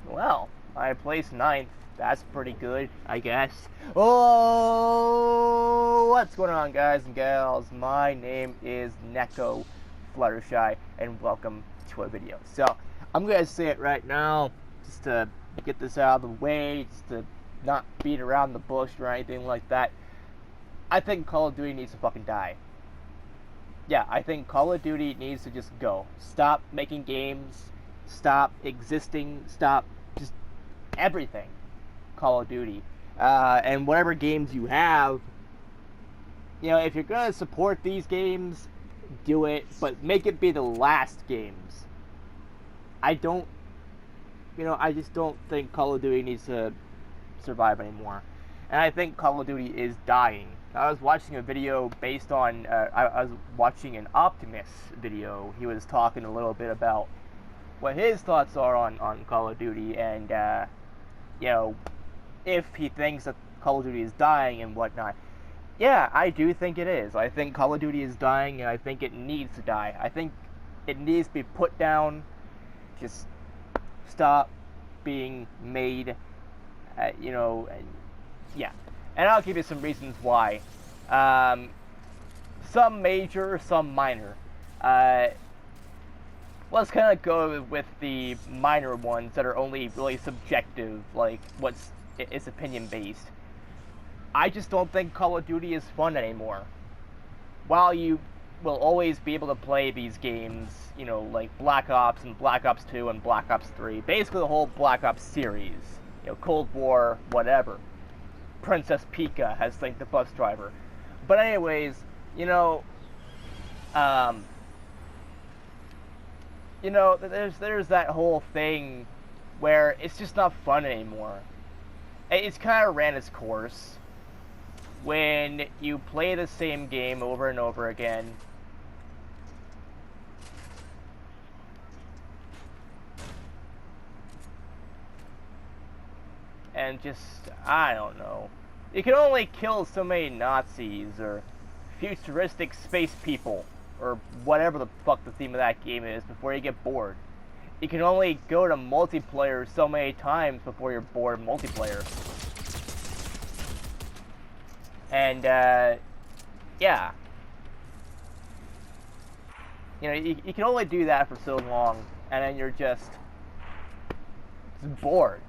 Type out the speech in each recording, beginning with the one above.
Well, I placed ninth. That's pretty good, I guess. Oh, what's going on, guys and gals? My name is Neko Fluttershy, and welcome to a video. So, I'm gonna say it right now, just to get this out of the way, just to not beat around the bush or anything like that. I think Call of Duty needs to fucking die. Yeah, I think Call of Duty needs to just go. Stop making games. Stop existing. Stop just everything. Call of Duty. And whatever games you have, you know, if you're going to support these games, do it, but make it be the last games. I just don't think Call of Duty needs to survive anymore. And I think Call of Duty is dying. I was watching a video based on, I was watching an Optimus video. He was talking a little bit about what his thoughts are on Call of Duty, and, you know, if he thinks that Call of Duty is dying and whatnot. Yeah, I do think it is. I think Call of Duty is dying, and I think it needs to die. I think it needs to be put down. Just stop being made, you know, yeah. And I'll give you some reasons why. Some major, some minor. Let's kind of go with the minor ones that are only really subjective, like it's opinion based. I just don't think Call of Duty is fun anymore. While you will always be able to play these games, you know, like Black Ops and Black Ops 2 and Black Ops 3, basically the whole Black Ops series, you know, Cold War, whatever. Princess Pika has thanked the bus driver. But anyways, there's that whole thing where it's just not fun anymore. It's kind of ran its course when you play the same game over and over again. And just, I don't know. You can only kill so many Nazis or futuristic space people or whatever the fuck the theme of that game is before you get bored. You can only go to multiplayer so many times before you're bored of multiplayer. And, yeah. You know, you can only do that for so long, and then you're just bored.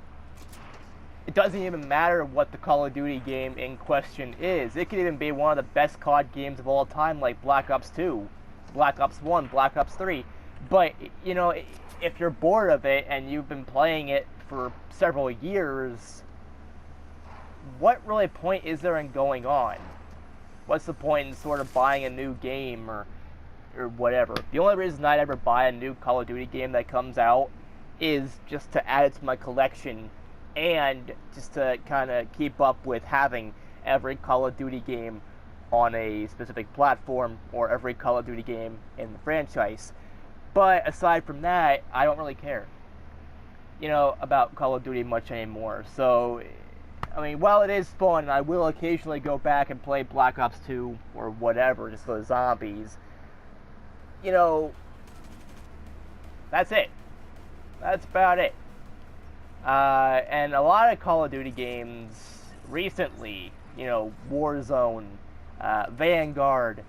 It doesn't even matter what the Call of Duty game in question is. It could even be one of the best COD games of all time, like Black Ops 2, Black Ops 1, Black Ops 3. But, you know, if you're bored of it and you've been playing it for several years, what really point is there in going on? What's the point in sort of buying a new game or whatever? The only reason I'd ever buy a new Call of Duty game that comes out is just to add it to my collection, and just to kind of keep up with having every Call of Duty game on a specific platform, or every Call of Duty game in the franchise. But aside from that, I don't really care, you know, about Call of Duty much anymore. So, I mean, while it is fun, I will occasionally go back and play Black Ops 2 or whatever, just for the zombies. You know, that's it. That's about it. And a lot of Call of Duty games recently, you know, Warzone, Vanguard,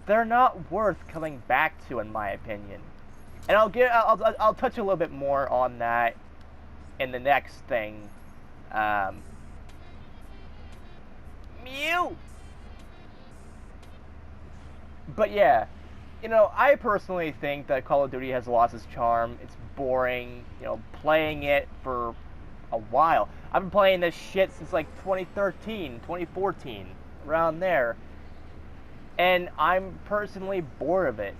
they're not worth coming back to, in my opinion. And I'll touch a little bit more on that in the next thing. Mew. But yeah, you know, I personally think that Call of Duty has lost its charm. It's boring, you know, playing it for a while. I've been playing this shit since like 2013, 2014, around there. And I'm personally bored of it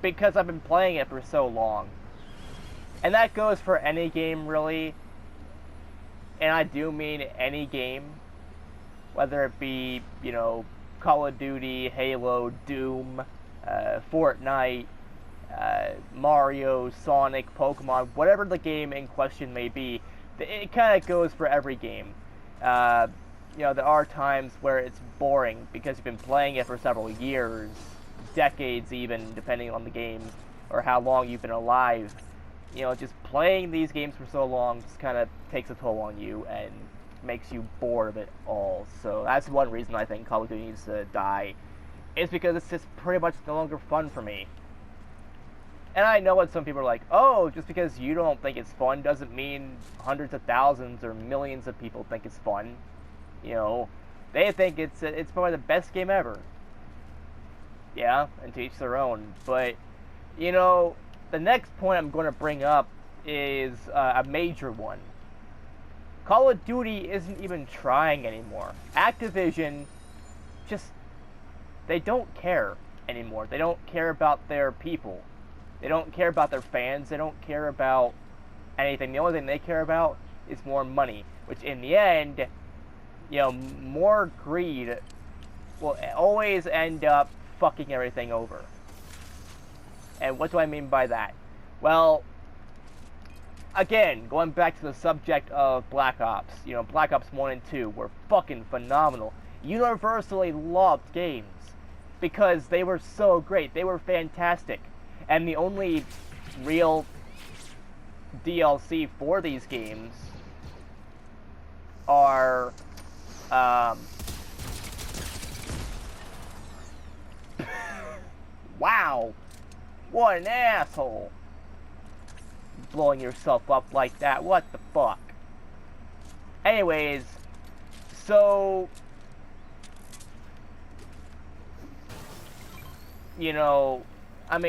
because I've been playing it for so long. And that goes for any game, really. And I do mean any game. Whether it be, you know, Call of Duty, Halo, Doom, Fortnite, Mario, Sonic, Pokemon, whatever the game in question may be, it kind of goes for every game. You know, there are times where it's boring because you've been playing it for several years, decades even, depending on the game, or how long you've been alive. just playing these games for so long just kind of takes a toll on you and makes you bored of it all. So that's one reason I think Call of Duty needs to die. It's because it's just pretty much no longer fun for me. And I know what some people are like, oh, just because you don't think it's fun doesn't mean hundreds of thousands or millions of people think it's fun. They think it's probably the best game ever. Yeah, and to each their own. But, the next point I'm going to bring up is a major one. Call of Duty isn't even trying anymore. Activision they don't care anymore. They don't care about their people. They don't care about their fans. They don't care about anything. The only thing they care about is more money, which in the end, more greed will always end up fucking everything over. And what do I mean by that? Well, again, going back to the subject of Black Ops, Black Ops 1 and 2 were fucking phenomenal. Universally loved games because they were so great. They were fantastic. And the only real DLC for these games are wow, what an asshole. Blowing yourself up like that, what the fuck. Anyways, so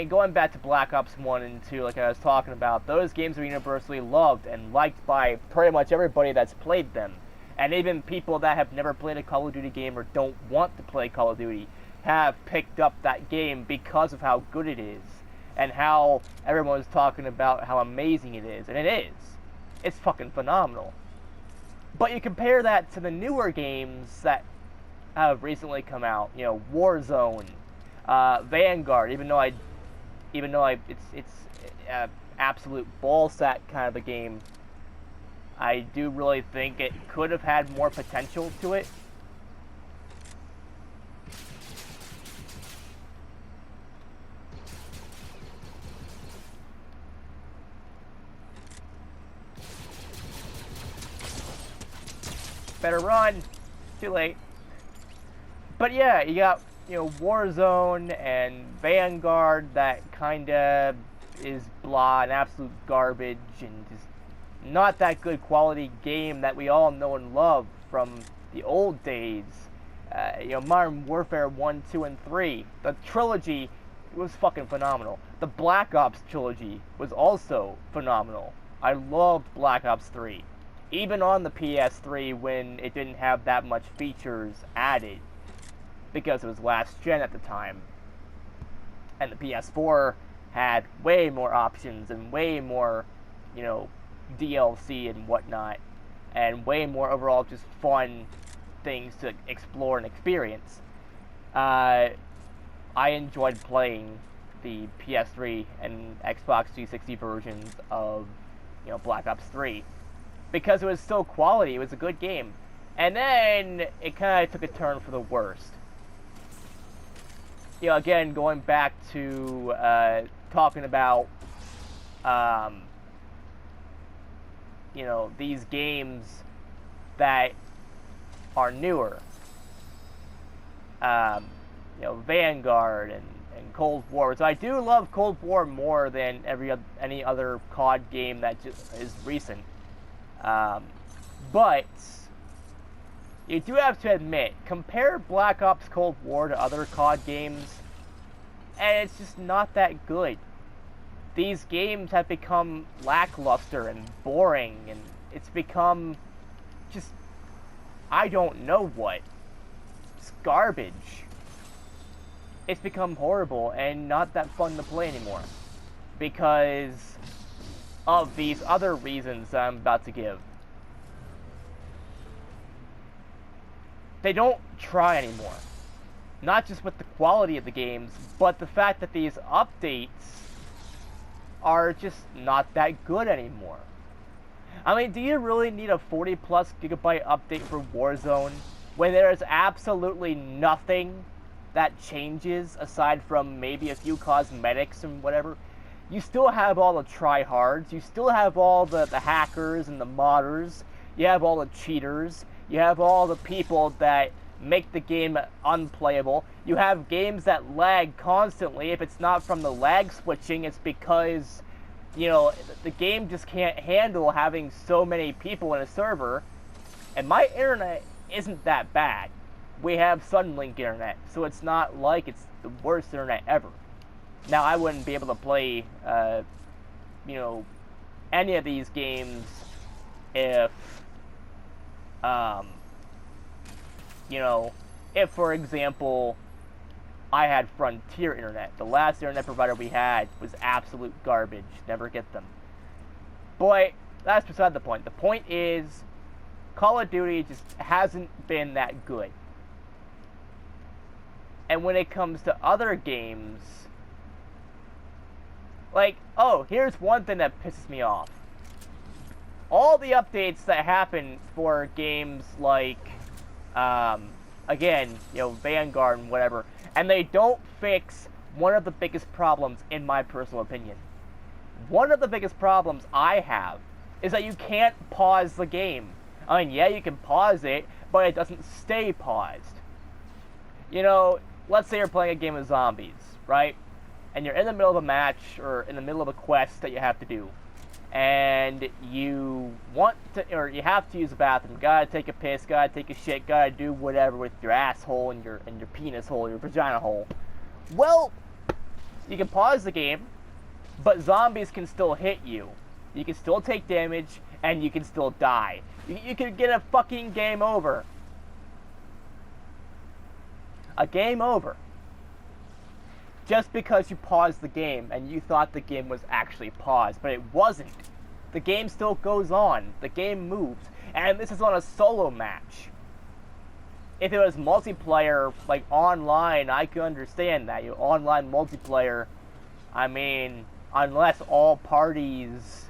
going back to Black Ops 1 and 2, like I was talking about, those games were universally loved and liked by pretty much everybody that's played them. And even people that have never played a Call of Duty game or don't want to play Call of Duty have picked up that game because of how good it is. And how everyone's talking about how amazing it is. And it is. It's fucking phenomenal. But you compare that to the newer games that have recently come out. Warzone, Vanguard, even though it's absolute ballsack kind of a game, I do really think it could have had more potential to it. Better run. Too late. But yeah, you got Warzone and Vanguard that kinda is blah and absolute garbage and just not that good quality game that we all know and love from the old days. Modern Warfare 1, 2, and 3. The trilogy was fucking phenomenal. The Black Ops trilogy was also phenomenal. I loved Black Ops 3. Even on the PS3 when it didn't have that much features added. Because it was last gen at the time. And the PS4 had way more options and way more, DLC and whatnot. And way more overall just fun things to explore and experience. I enjoyed playing the PS3 and Xbox 360 versions of, Black Ops 3. Because it was still quality, it was a good game. And then it kind of took a turn for the worst. Again, going back to talking about, these games that are newer. Vanguard and Cold War. So I do love Cold War more than any other COD game that just is recent. But you do have to admit, compare Black Ops Cold War to other COD games, and it's just not that good. These games have become lackluster and boring, and it's become just, I don't know what. It's garbage. It's become horrible and not that fun to play anymore. Because of these other reasons that I'm about to give. They don't try anymore. Not just with the quality of the games, but the fact that these updates are just not that good anymore. Do you really need a 40 plus gigabyte update for Warzone when there is absolutely nothing that changes aside from maybe a few cosmetics and whatever? you still have all the tryhards, you still have all the hackers and the modders, you have all the cheaters, you have all the people that make the game unplayable, you have games that lag constantly. If it's not from the lag switching, it's because, you know, the game just can't handle having so many people in a server, and my internet isn't that bad. We have Suddenlink internet, so it's not like it's the worst internet ever. Now, I wouldn't be able to play, you know, any of these games if, you know, if, for example, I had Frontier internet. The last internet provider we had was absolute garbage. Never get them. But that's beside the point. The point is, Call of Duty just hasn't been that good. And when it comes to other games, like, oh, here's one thing that pisses me off. All the updates that happen for games like, again, you know, Vanguard and whatever, and they don't fix one of the biggest problems, in my personal opinion. One of the biggest problems I have is that you can't pause the game. I mean, yeah, you can pause it, but it doesn't stay paused. You know, let's say you're playing a game of zombies, right? And you're in the middle of a match, or in the middle of a quest that you have to do. And you want to, or you have to use the bathroom. Gotta take a piss, gotta take a shit, gotta do whatever with your asshole and your penis hole, your vagina hole. Well, you can pause the game, but zombies can still hit you. You can still take damage, and you can still die. You can get a fucking game over. A game over. Just because you paused the game and you thought the game was actually paused, but it wasn't. The game still goes on. The game moves. And this is on a solo match. If it was multiplayer, like online, I could understand that. You know, online multiplayer, I mean, unless all parties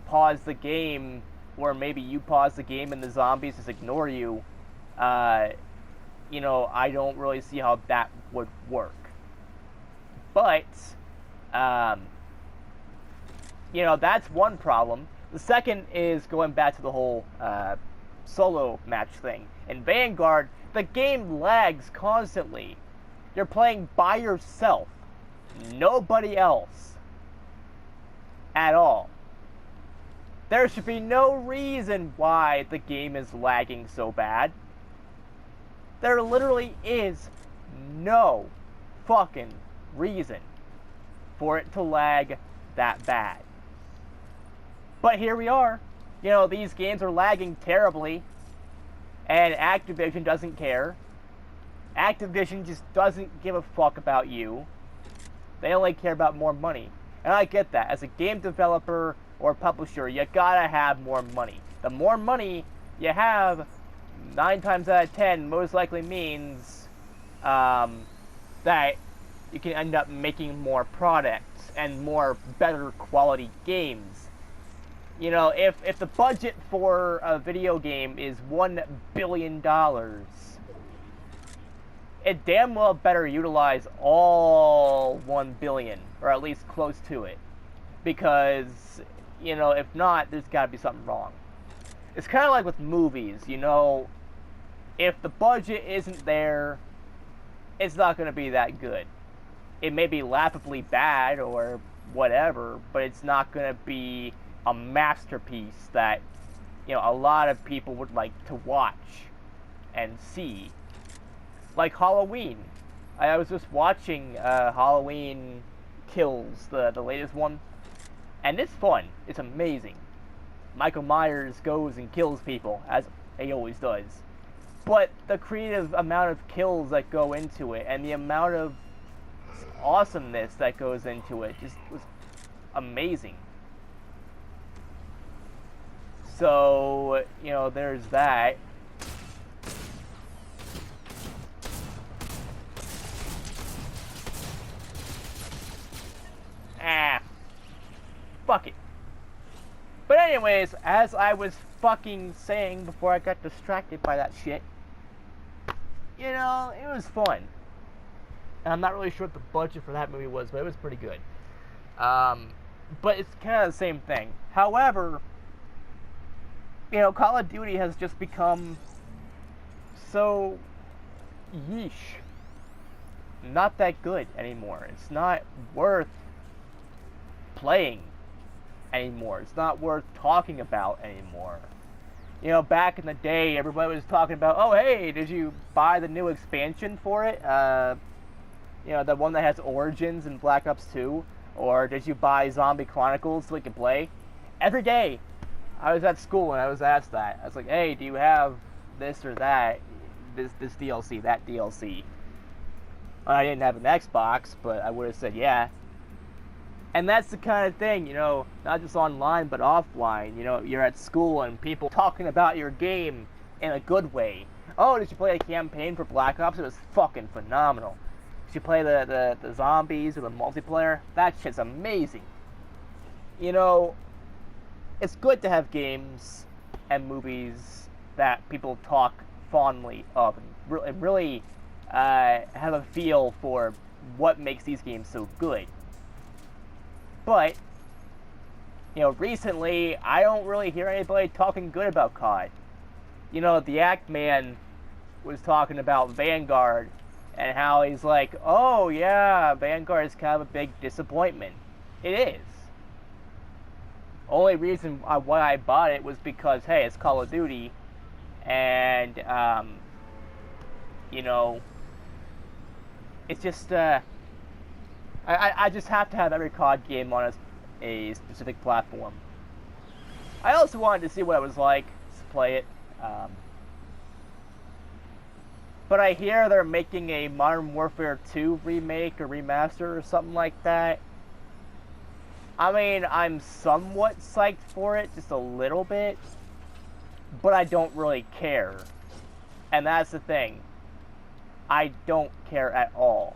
pause the game, or maybe you pause the game and the zombies just ignore you, you know, I don't really see how that would work. But, you know, that's one problem. The second is going back to the whole solo match thing. In Vanguard, the game lags constantly. You're playing by yourself. Nobody else. At all. There should be no reason why the game is lagging so bad. There literally is no fucking reason for it to lag that bad. But here we are. You know, these games are lagging terribly, and Activision doesn't care. Activision just doesn't give a fuck about you. They only care about more money. And I get that. As a game developer or publisher, you gotta have more money. The more money you have, 9 times out of 10, most likely means that you can end up making more products and more better quality games. You know, if the budget for a video game is $1 billion, it damn well better utilize all $1 billion, or at least close to it. Because, you know, if not, there's gotta be something wrong. It's kind of like with movies, you know, if the budget isn't there, it's not gonna be that good. It may be laughably bad or whatever, but it's not going to be a masterpiece that, you know, a lot of people would like to watch and see. Like Halloween. I was just watching Halloween Kills, the latest one, and it's fun. It's amazing. Michael Myers goes and kills people, as he always does. But the creative amount of kills that go into it, and the amount of awesomeness that goes into it just was amazing. So, you know, there's that. Fuck it. But anyways, as I was fucking saying before I got distracted by that shit, you know, it was fun. And I'm not really sure what the budget for that movie was, but it was pretty good. But it's kind of the same thing. However, Call of Duty has just become so yeesh. Not that good anymore. It's not worth playing anymore. It's not worth talking about anymore. Back in the day, everybody was talking about, oh, hey, did you buy the new expansion for it? The one that has Origins and Black Ops 2? Or did you buy Zombie Chronicles so we could play? Every day, I was at school and I was asked that. I was like, hey, do you have this or that? This DLC, that DLC? I didn't have an Xbox, but I would have said yeah. And that's the kind of thing, not just online, but offline. You're at school and people talking about your game in a good way. Oh, did you play a campaign for Black Ops? It was fucking phenomenal. Did you play the zombies or the multiplayer? That shit's amazing. It's good to have games and movies that people talk fondly of and really have a feel for what makes these games so good. But, recently, I don't really hear anybody talking good about COD. The Act Man was talking about Vanguard, and how he's like, oh yeah, Vanguard is kind of a big disappointment. It is. Only reason why I bought it was because, hey, it's Call of Duty, and, it's just, I just have to have every COD game on a specific platform. I also wanted to see what it was like to play it. But I hear they're making a Modern Warfare 2 remake or remaster or something like that. I mean, I'm somewhat psyched for it, just a little bit. But I don't really care. And that's the thing. I don't care at all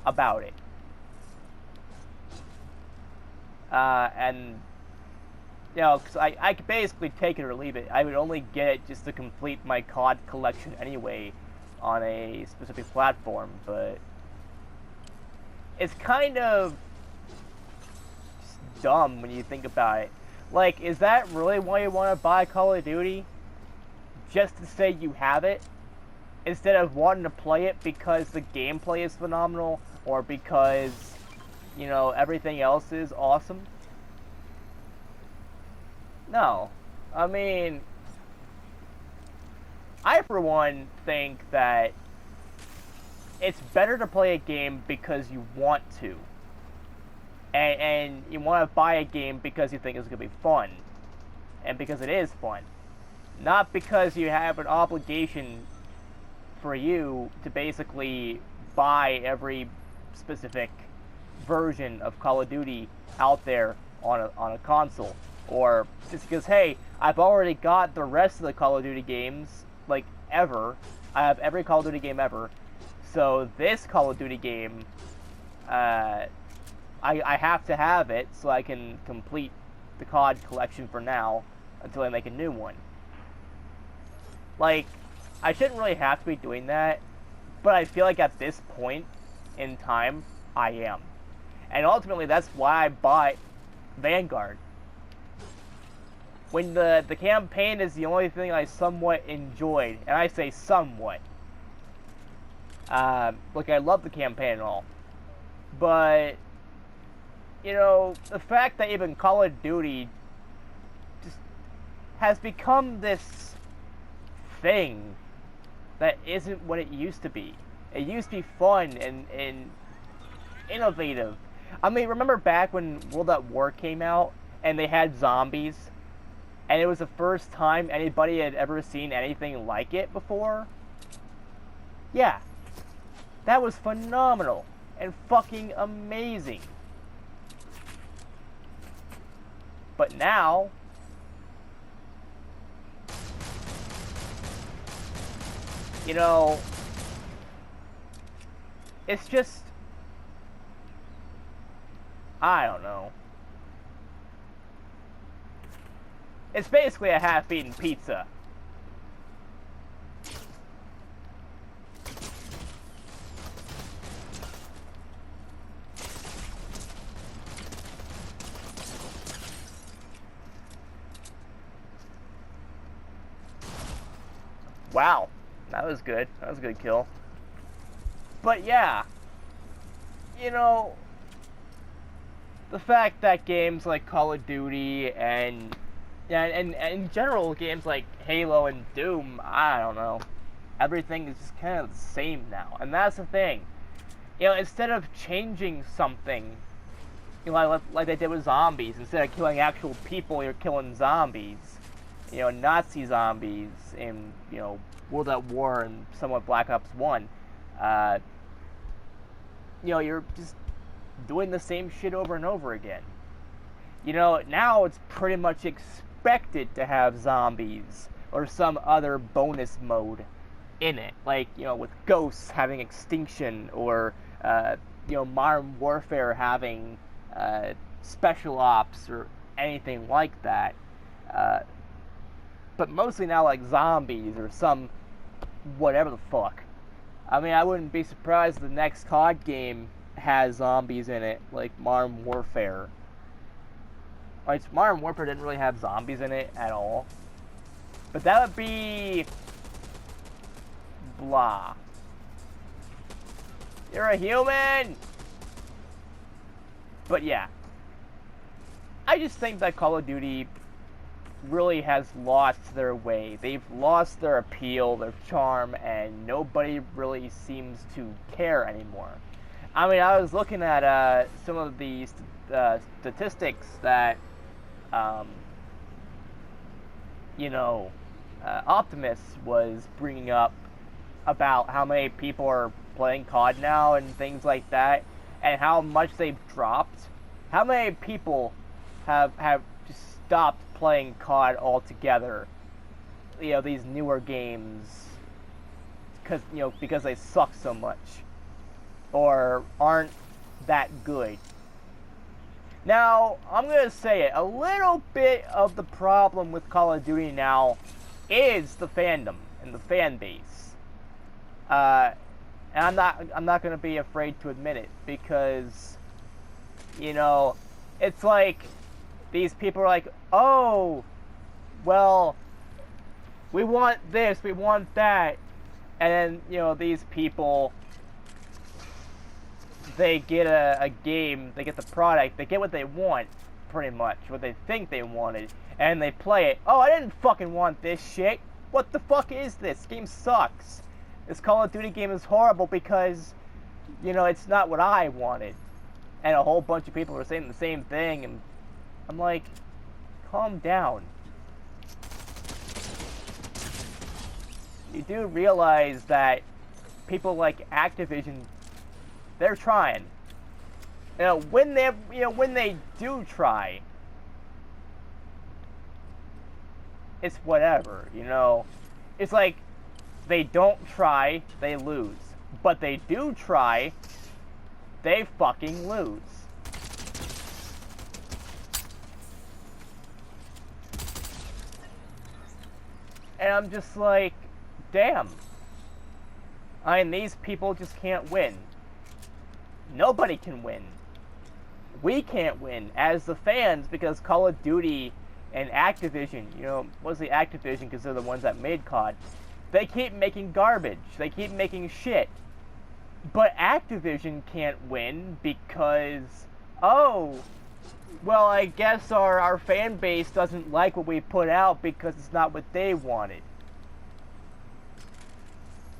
about it. Because I could basically take it or leave it. I would only get it just to complete my COD collection anyway on a specific platform, but it's kind of just dumb when you think about it. Like, is that really why you want to buy Call of Duty? Just to say you have it? Instead of wanting to play it because the gameplay is phenomenal, or because, everything else is awesome? No. I mean, I, for one, think that it's better to play a game because you want to. And you want to buy a game because you think it's going to be fun. And because it is fun. Not because you have an obligation for you to basically buy every specific version of Call of Duty out there on a console. Or just because, hey, I've already got the rest of the Call of Duty games, like, ever. I have every Call of Duty game ever. So this Call of Duty game, I have to have it so I can complete the COD collection for now until I make a new one. Like, I shouldn't really have to be doing that, but I feel like at this point in time, I am. And ultimately, that's why I bought Vanguard. When the campaign is the only thing I somewhat enjoyed, and I say somewhat. Look, I love the campaign and all. But, the fact that even Call of Duty just has become this thing that isn't what it used to be. It used to be fun and innovative. I mean, remember back when World at War came out and they had zombies? And it was the first time anybody had ever seen anything like it before? Yeah. That was phenomenal and fucking amazing. But now, it's just, I don't know. It's basically a half-eaten pizza. Wow, that was good. That was a good kill. But yeah, you know, the fact that games like Call of Duty and in general games like Halo and Doom, I don't know, everything is just kind of the same now, and that's the thing. You know, instead of changing something, you know, like they did with zombies, instead of killing actual people, you're killing zombies. You know, Nazi zombies in, you know, World at War and somewhat Black Ops 1. You know, you're just doing the same shit over and over again. You know, now it's pretty much expected to have zombies or some other bonus mode in it. Like, you know, with Ghosts having Extinction, or, you know, Modern Warfare having Special Ops or anything like that. But mostly now like zombies or some whatever the fuck. I mean, I wouldn't be surprised if the next COD game has zombies in it, like Modern Warfare. Like, Modern Warfare didn't really have zombies in it at all. But that would be... blah. You're a human! But yeah. I just think that Call of Duty really has lost their way. They've lost their appeal, their charm, and nobody really seems to care anymore. I mean, I was looking at some of the statistics that, you know, Optimus was bringing up about how many people are playing COD now and things like that, and how much they've dropped. How many people have just stopped playing COD altogether? You know, these newer games, because they suck so much or aren't that good. Now, I'm gonna say it, a little bit of the problem with Call of Duty now is the fandom and the fan base. And I'm not gonna be afraid to admit it, because, you know, it's like these people are like, oh, well, we want this, we want that, and then, you know, these people, they get a game, they get the product, they get what they want, pretty much, what they think they wanted, and they play it. Oh, I didn't fucking want this shit. What the fuck is this? This game sucks. This Call of Duty game is horrible because, you know, it's not what I wanted. And a whole bunch of people are saying the same thing, and I'm like, calm down. You do realize that people like Activision, they're trying. You know, when they do try, it's whatever, you know. It's like, they don't try, they lose. But they do try, they fucking lose. And I'm just like, damn. I mean, these people just can't win. Nobody can win. We can't win as the fans, because Call of Duty and Activision, you know, mostly Activision because they're the ones that made COD, they keep making garbage. They keep making shit. But Activision can't win because, oh, well, I guess our fan base doesn't like what we put out because it's not what they wanted.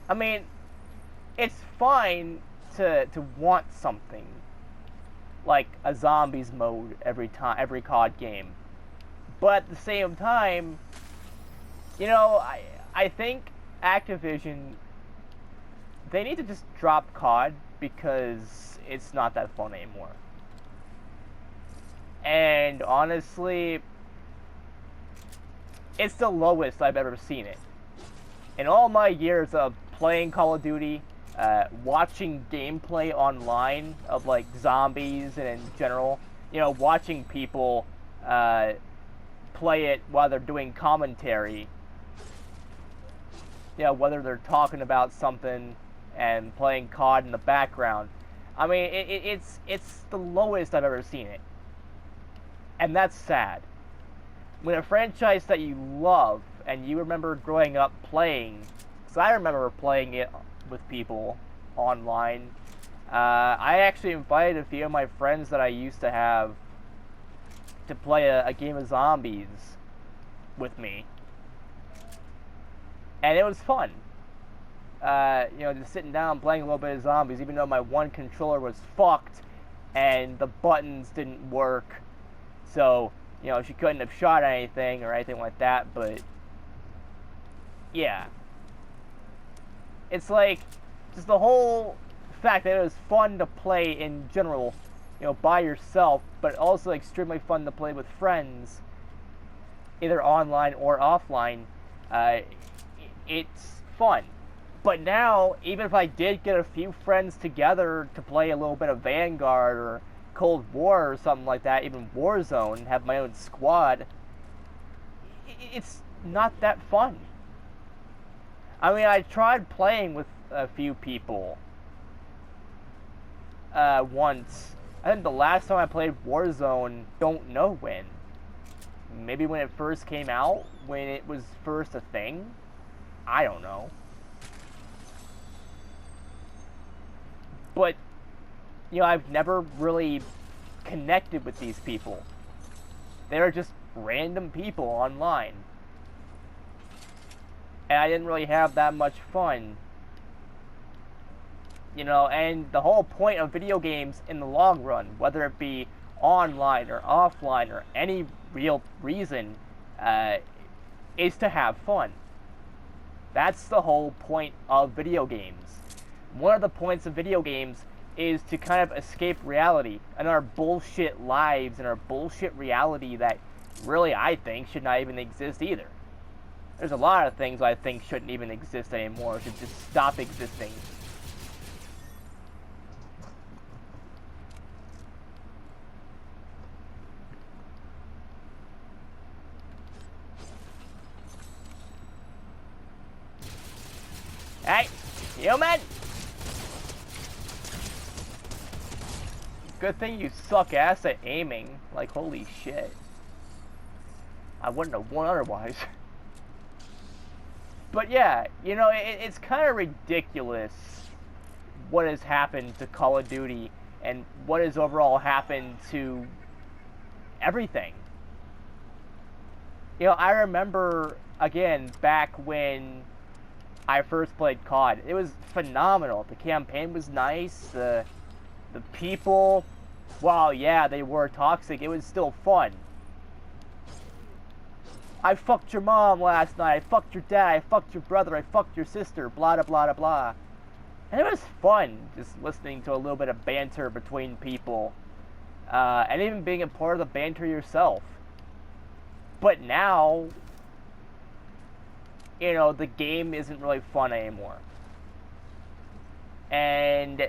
I mean, it's fine to want something like a zombies mode every COD game, but at the same time, you know, I think Activision, they need to just drop COD because it's not that fun anymore. And honestly, it's the lowest I've ever seen it. In all my years of playing Call of Duty, watching gameplay online of like zombies and in general, you know, watching people play it while they're doing commentary, you know, whether they're talking about something and playing COD in the background. I mean, it's the lowest I've ever seen it. And that's sad. When a franchise that you love and you remember growing up playing because I remember playing it with people online. I actually invited a few of my friends that I used to have to play a game of zombies with me. And it was fun. You know, just sitting down playing a little bit of zombies, even though my one controller was fucked and the buttons didn't work. So, you know, she couldn't have shot anything or anything like that, but yeah. It's like, just the whole fact that it was fun to play in general, you know, by yourself, but also extremely fun to play with friends, either online or offline. It's fun. But now, even if I did get a few friends together to play a little bit of Vanguard or Cold War or something like that, even Warzone, have my own squad, it's not that fun. I mean, I tried playing with a few people once. I think the last time I played Warzone, don't know when. Maybe when it first came out, when it was first a thing. I don't know. But, you know, I've never really connected with these people. They're just random people online. And I didn't really have that much fun. You know, and the whole point of video games in the long run, whether it be online or offline or any real reason, is to have fun. That's the whole point of video games. One of the points of video games is to kind of escape reality and our bullshit lives and our bullshit reality that really, I think, should not even exist either. There's a lot of things I think shouldn't even exist anymore, should just stop existing. Hey, human! Good thing you suck ass at aiming. Like, holy shit. I wouldn't have won otherwise. But yeah, you know, it's kind of ridiculous what has happened to Call of Duty and what has overall happened to everything. You know, I remember, again, back when I first played COD. It was phenomenal. The campaign was nice. The people, while yeah, they were toxic, it was still fun. I fucked your mom last night. I fucked your dad. I fucked your brother. I fucked your sister. Blah, blah, blah, blah. And it was fun just listening to a little bit of banter between people. And even being a part of the banter yourself. But now, you know, the game isn't really fun anymore. And,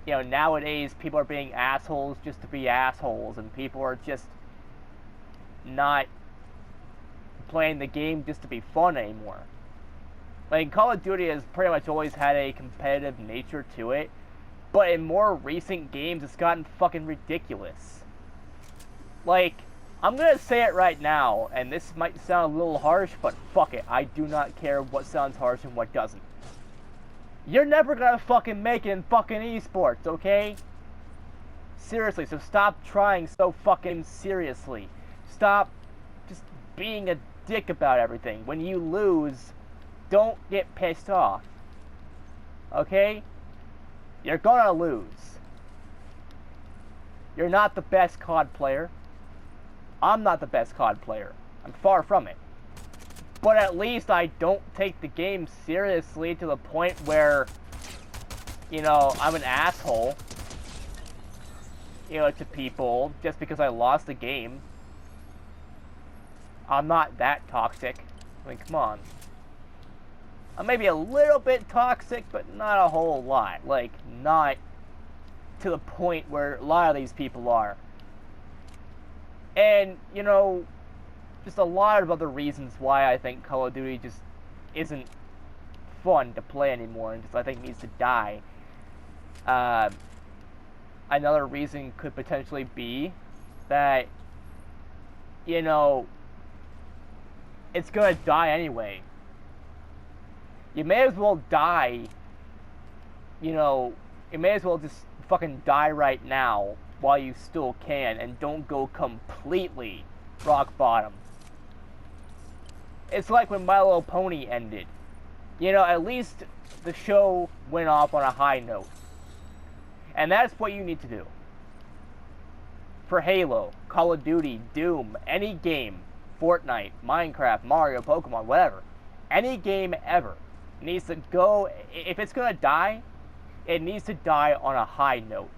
you know, nowadays people are being assholes just to be assholes, and people are just not playing the game just to be fun anymore. Like, Call of Duty has pretty much always had a competitive nature to it, but in more recent games it's gotten fucking ridiculous. Like, I'm gonna say it right now, and this might sound a little harsh, but fuck it, I do not care what sounds harsh and what doesn't. You're never gonna fucking make it in fucking esports, okay? Seriously, so stop trying so fucking seriously. Stop just being a dick about everything. When you lose, don't get pissed off. Okay? You're gonna lose. You're not the best COD player. I'm not the best COD player. I'm far from it. But at least I don't take the game seriously to the point where, you know, I'm an asshole, you know, to people just because I lost the game. I'm not that toxic. I mean, come on. I'm maybe a little bit toxic, but not a whole lot. Like, not to the point where a lot of these people are. And, you know, just a lot of other reasons why I think Call of Duty just isn't fun to play anymore and just I think needs to die. Another reason could potentially be that, you know, it's gonna die anyway. You may as well die, you know, you may as well just fucking die right now while you still can, and don't go completely rock bottom. It's like when My Little Pony ended. You know, at least the show went off on a high note. And that's what you need to do. For Halo, Call of Duty, Doom, any game, Fortnite, Minecraft, Mario, Pokemon, whatever, any game ever needs to go, if it's gonna die, it needs to die on a high note.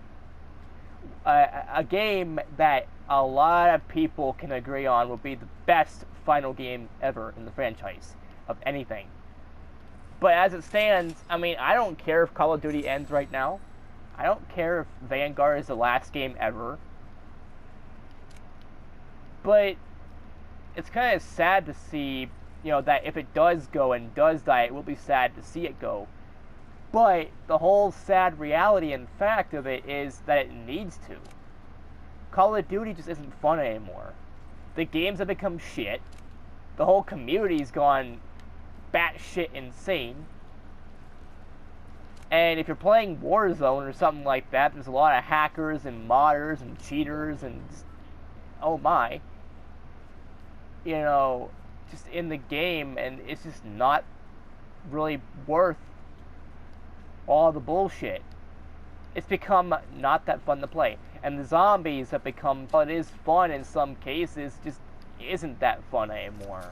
A game that a lot of people can agree on will be the best final game ever in the franchise of anything. But as it stands, I mean, I don't care if Call of Duty ends right now. I don't care if Vanguard is the last game ever. But it's kind of sad to see, you know, that if it does go and does die, it will be sad to see it go. But the whole sad reality and fact of it is that it needs to. Call of Duty just isn't fun anymore. The games have become shit. The whole community's gone batshit insane. And if you're playing Warzone or something like that, there's a lot of hackers and modders and cheaters and oh my. You know, just in the game, and it's just not really worth all the bullshit. It's become not that fun to play. And the zombies have become, well, it is fun in some cases, just isn't that fun anymore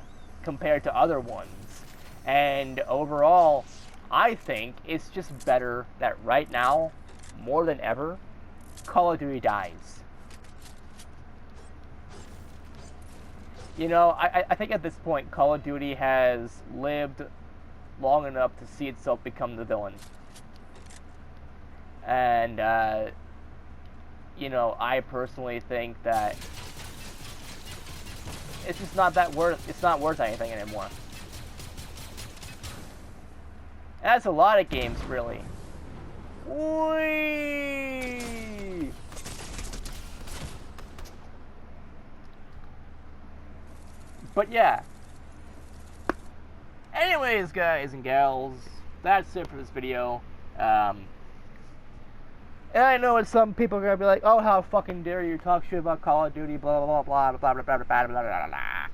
compared to other ones. And overall, I think it's just better that right now, more than ever, Call of Duty dies. You know, I think at this point, Call of Duty has lived long enough to see itself become the villain. And, you know, I personally think that it's just not that worth, it's not worth anything anymore. And that's a lot of games, really. Whee! But yeah. Anyways, guys and gals, that's it for this video. And I know it's some people are gonna be like, "Oh, how fucking dare you talk shit about Call of Duty?" Blah blah blah blah blah blah blah blah blah blah blah.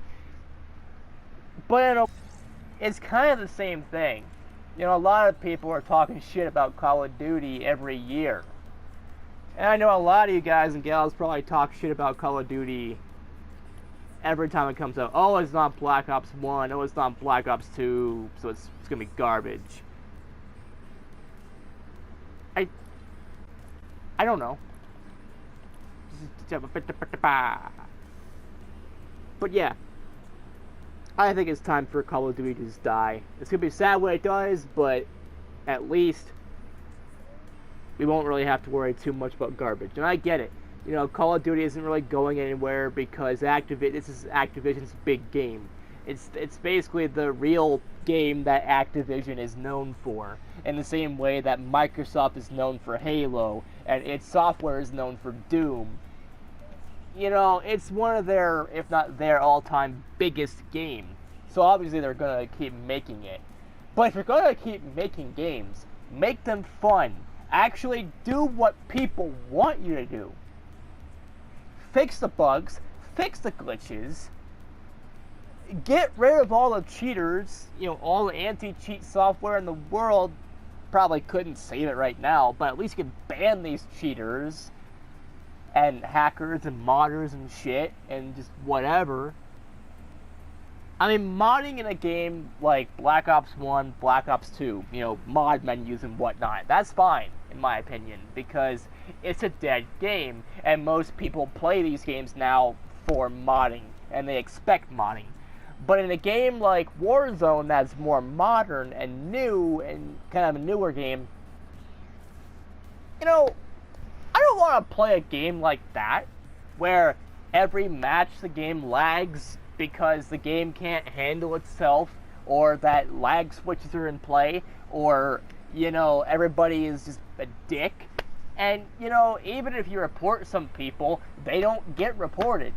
But you know, it's kind of the same thing. You know, a lot of people are talking shit about Call of Duty every year, and I know a lot of you guys and gals probably talk shit about Call of Duty every time it comes out. Oh, it's not Black Ops 1. Oh, it's not Black Ops 2. So it's gonna be garbage. I don't know. But yeah, I think it's time for Call of Duty to just die. It's gonna be sad when it does, but at least we won't really have to worry too much about garbage. And I get it. You know, Call of Duty isn't really going anywhere because this is Activision's big game. It's basically the real game that Activision is known for, in the same way that Microsoft is known for Halo, and its software is known for Doom. You know, it's one of their, if not their all-time biggest game. So obviously they're gonna keep making it. But if you're gonna keep making games, make them fun. Actually do what people want you to do. Fix the bugs, fix the glitches, get rid of all the cheaters, you know, all the anti-cheat software in the world. Probably couldn't save it right now, but at least you can ban these cheaters and hackers and modders and shit and just whatever. I mean, modding in a game like Black Ops 1, Black Ops 2, you know, mod menus and whatnot, that's fine, in my opinion, because it's a dead game, and most people play these games now for modding, and they expect modding. But in a game like Warzone that's more modern and new, and kind of a newer game, you know, I don't want to play a game like that, where every match the game lags because the game can't handle itself, or that lag switches are in play, or, you know, everybody is just a dick. And, you know, even if you report some people, they don't get reported.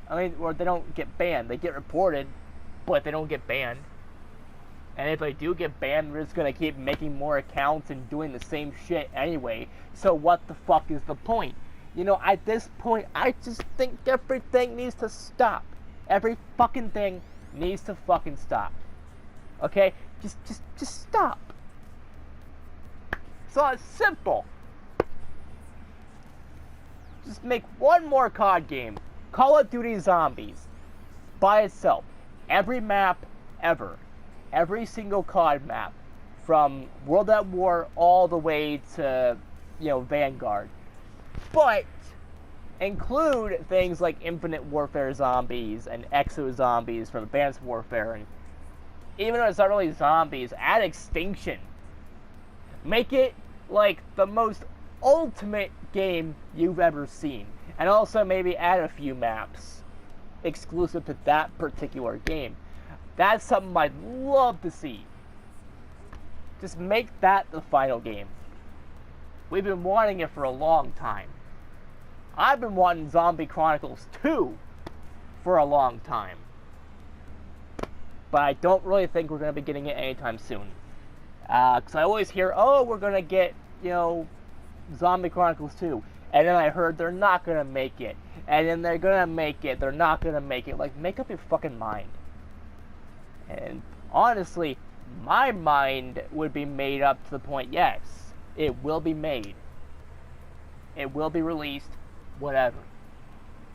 I mean, or they don't get banned. They get reported, but they don't get banned. And if they do get banned, they're just gonna keep making more accounts and doing the same shit anyway. So what the fuck is the point? You know, at this point, I just think everything needs to stop. Every fucking thing needs to fucking stop. Okay? Just stop. So it's simple. Just make one more COD game. Call of Duty Zombies. By itself. Every map ever. Every single COD map. From World at War all the way to, you know, Vanguard. But include things like Infinite Warfare Zombies and Exo Zombies from Advanced Warfare. And even though it's not really zombies, add Extinction. Make it like the most ultimate game you've ever seen. And also maybe add a few maps exclusive to that particular game. That's something I'd love to see. Just make that the final game. We've been wanting it for a long time. I've been wanting Zombie Chronicles 2 for a long time. But I don't really think we're going to be getting it anytime soon. Because I always hear, oh, we're going to get, you know, Zombie Chronicles 2. And then I heard they're not going to make it. And then they're going to make it. They're not going to make it. Like, make up your fucking mind. And honestly, my mind would be made up to the point, yes, it will be made. It will be released. Whatever.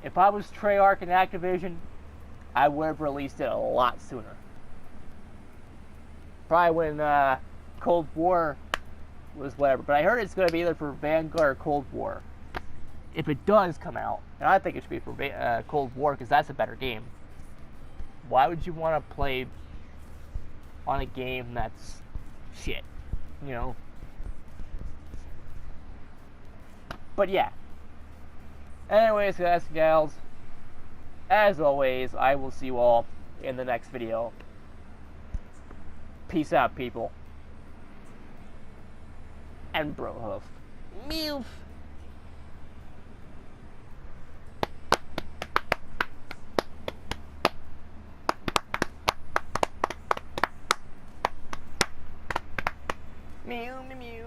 If I was Treyarch and Activision, I would have released it a lot sooner. Probably when Cold War was whatever. But I heard it's going to be either for Vanguard or Cold War. If it does come out, and I think it should be for Cold War because that's a better game. Why would you want to play on a game that's shit? You know? But yeah. Anyways, guys and gals, as always, I will see you all in the next video. Peace out, people. And Brohoof. Meow. Mew, mew, mew.